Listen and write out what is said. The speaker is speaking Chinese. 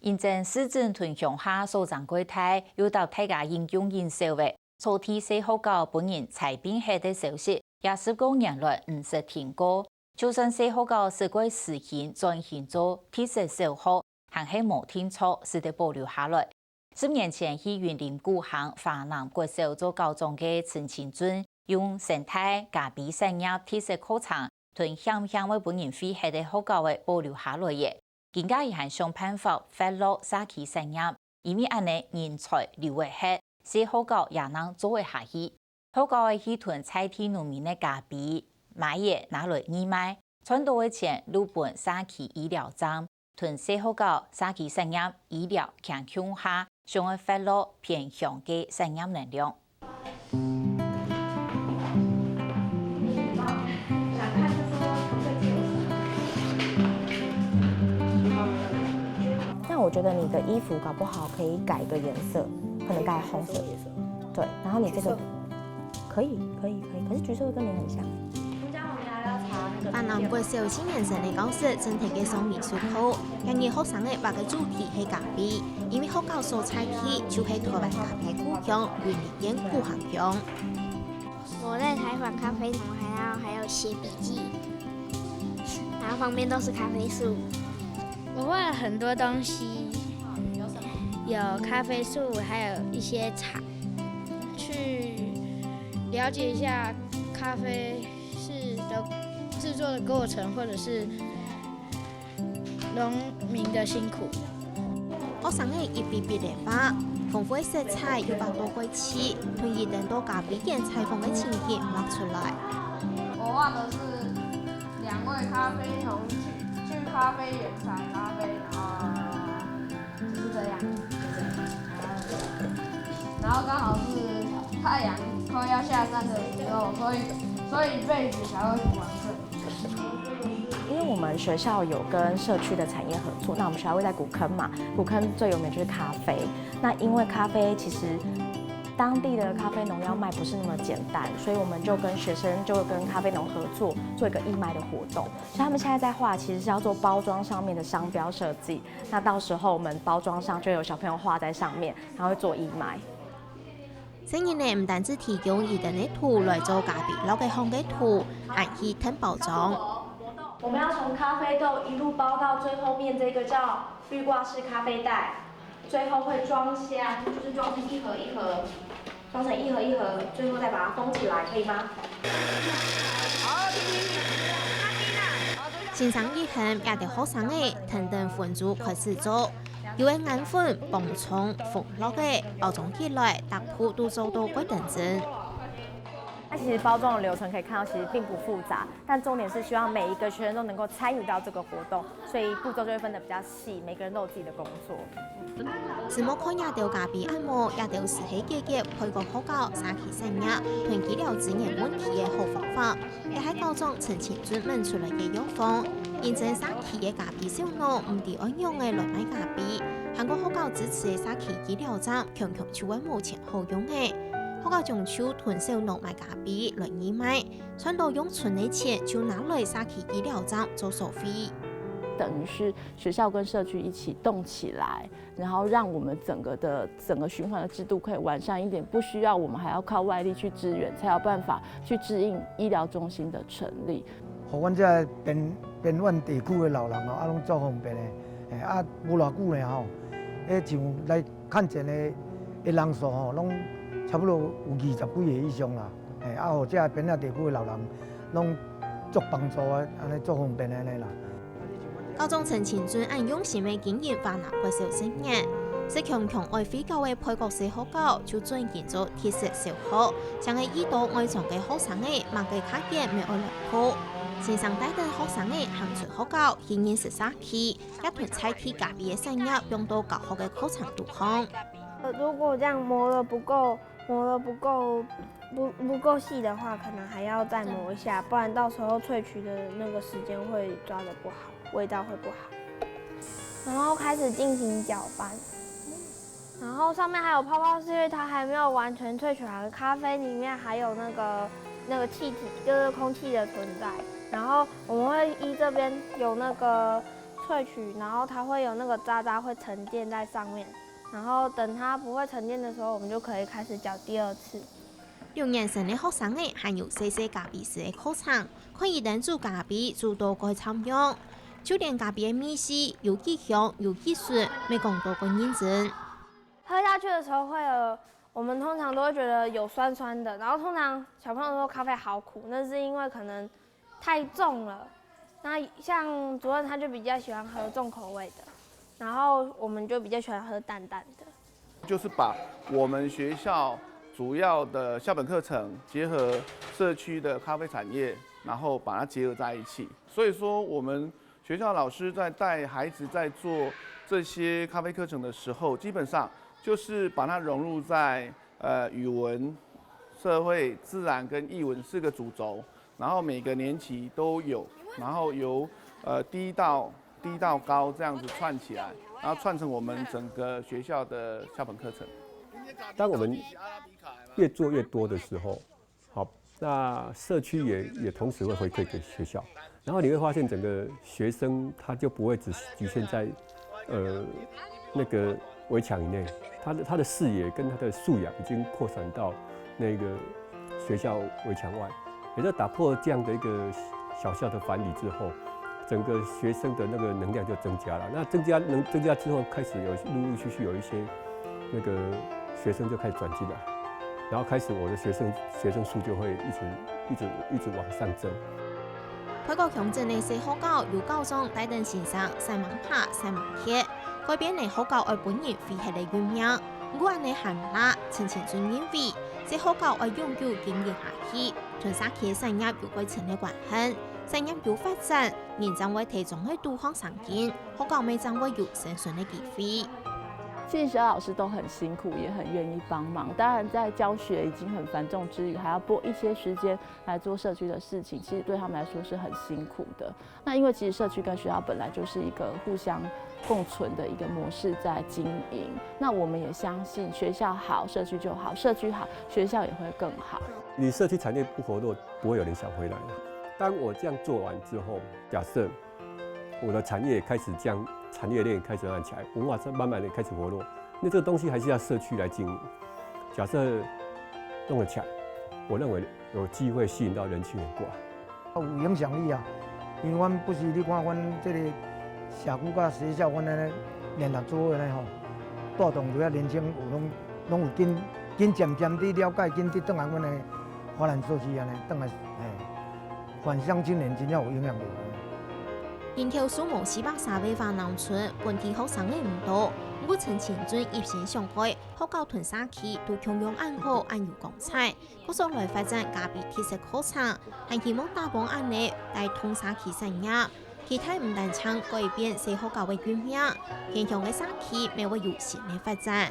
因正市政屯乡下所长柜台有到大家应用营销的，昨天4號到本人裁編下的消息，也是個言論唔是停過。就算4號到是個實行轉型做特色小學，還係冇聽錯，是得保留下來。10年前去雲林古巷華南國小做高中嘅陳清尊，用生態咖啡產業特色課程，同向為本人飛下的學校嘅保留下來嘅。更加亦係想辦法發落沙期產業，因為安尼人才流為下，使學校也能做為下去。學校嘅去屯菜地農民嘅咖啡買嘢拿來義賣，賺到嘅錢留本沙期醫療站，屯小學校沙期產業醫療強強下，想要發落偏向嘅產業能量。那我觉得你的衣服搞不好可以改个颜色，可能改红色，对，然后你这个可以，可是橘色跟你很像。華南國小青年城嘅教室正提嘅上美術課，建議學生嘅畫嘅主題係咖啡，因為學校所採地就係台灣咖啡故鄉雲林縣古巷鄉。我在採訪咖啡農，還有寫筆記，然後旁邊都是咖啡樹。我畫了很多東西，有咖啡樹，還有一些茶，去了解一下咖啡是的製作的過程，或者是農民的辛苦。學生嘅一筆筆嚟畫，豐富嘅色彩又畫到開始，同一等到咖啡店採訪嘅情景畫出來。我畫的是2位咖啡農去咖啡園採咖啡，就是這樣，然後剛好是太陽快要下山的時候，所以被子才會塗黃色。因為我們學校有跟社區的產業合作，那我們學校位在古坑嘛，古坑最有名就是咖啡。那因為咖啡其實當地的咖啡農要賣不是那麼簡單，所以我們就跟學生就跟咖啡農合作，做一個義賣的活動。所以他們現在在畫，其實是要做包裝上面的商標設計。那到時候我們包裝上就有小朋友畫在上面，然後會做義賣。新人呢唔單止提供一定的圖來做咖啡落嘅烘嘅圖，還去吞包裝。我們要從咖啡豆一路包到最後面這個叫濾掛式咖啡袋，最後會裝箱，就是裝成一盒一盒，裝成一盒一盒，最後再把它封起來，可以嗎？線上以後，也啲學生嘅等等分組開始做，有嘅眼粉、磅重、封落嘅包裝起來，搭鋪都做到鬼認真。它其實包裝的流程可以看到，其實並不複雜，但重點是希望每一個學生都能夠參與到這個活動，所以步驟就會分得比較細，每個人都有自己的工作。節目看也條咖啡按摩，也條時起結結配個學校沙期產業，團結了資源問題嘅好方法，也係高中陳前專門出來嘅藥方，驗證沙期嘅咖啡小農唔啲安用嘅來買咖啡，韓國學校支持嘅沙期醫療站，強強就係目前好用嘅。學校將手屯小農買咖啡來義賣，賺到用存的錢就拿來沙期醫療站做收費。等於是學校跟社區一起動起來，然後讓我們整個循環的制度可以完善一點，不需要我們還要靠外力去支援，才有辦法去支應醫療中心的成立。和阮這邊遠地區的老人哦，攏做方便的，無偌久呢吼，像來看診的人數吼，攏差不多有20幾個以上啦，和這邊地區的老人攏足幫助啊，安尼做方便安尼啦。高中陳前尊按用心的經營華南國小10年，是強強愛飛教嘅配角社學校就轉建做特色小學，將個耳朵愛上嘅學生嘅萬嘅卡嘅未愛兩科，線上帶動學生嘅行出學校，顯現13期，一團菜地咖啡嘅產業用到教學嘅課程度上。如果這樣磨得不夠細的話，可能還要再磨一下，不然到時候萃取的那個時間會抓得不好，味道會不好。然後開始進行攪拌，然後上面還有泡泡，是因為它還沒有完全萃取好，咖啡裡面還有那個氣體，就是空氣的存在。然後我們會依這邊有那個萃取，然后它会有那个渣渣会沉淀在上面，然后等它不会沉淀的时候，我们就可以开始搅第二次。6年生的學生呢，還有細細咖啡師的課程，可以等做咖啡做到該參用，就連咖啡的米絲有幾香有幾酸，沒講到個認真。喝下去的時候會有，我們通常都會覺得有酸酸的，然後通常小朋友說咖啡好苦，那是因為可能太重了。那像主任他就比較喜歡喝重口味的，然後我們就比較喜歡喝淡淡的。就是把我們學校主要的校本課程結合社區的咖啡產業，然後把它結合在一起。所以說，我們學校老師在帶孩子在做這些咖啡課程的時候，基本上就是把它融入在語文、社會、自然跟藝文4個主軸，然後每個年級都有，然後由低到高這樣子串起來，然後串成我們整個學校的校本課程。當我們越做越多的時候，好，那社區也同時會回饋給學校，然後你會發現整個學生他就不會只局限在那個圍牆以內，他的視野跟他的素養已經擴散到那個學校圍牆外，也就打破這樣的一個小小的藩籬之後，整個學生的那個能量就增加了。那增加之後，開始有陸陸續續有一些那個學生就開始轉進來，然後開始我的學生數就會一直往上增。配合鄉鎮的細學校由校長帶動先生西門拍西門貼，改變嚟學校愛本人飛起嚟原名。我安尼喊啦，陳前尊認為，細學校愛永久經營下去，屯沙區產業有改成嘅關係，產業有發展，人將會提供去多方上進，學校咪將會有生存嘅機會。其實學校老師都很辛苦，也很願意幫忙。當然，在教學已經很繁重之餘，還要撥一些時間來做社區的事情，其實對他們來說是很辛苦的。那因為其實社區跟學校本來就是一個互相共存的一個模式在經營。那我們也相信學校好，社區就好；社區好，學校也會更好。你社區產業不活絡，不會有人想回來。當我這樣做完之後，假設我的產業也開始這樣。產業鏈開始慢慢起來，文化慢慢的開始活絡，那這個東西還是要社區來經營。假設弄得起來，我認為有機會吸引到人群過來。有影響力啊，因為阮不是你看阮這個社區甲學校，阮安尼聯合做伙呢吼，帶動着年輕有攏有緊漸漸地了解，緊地轉來阮的華南社區安尼，轉來返鄉青年真正有影響力。人口數目430萬農村，本地學生嘅唔多。我陳前尊熱心上海，學校屯沙區都強用安好安有光彩，繼續來發展咖啡特色課程，還希望打幫安尼帶通沙區產業。其他唔但唱改變細學校嘅原名，偏向嘅沙區未會有新嘅發展。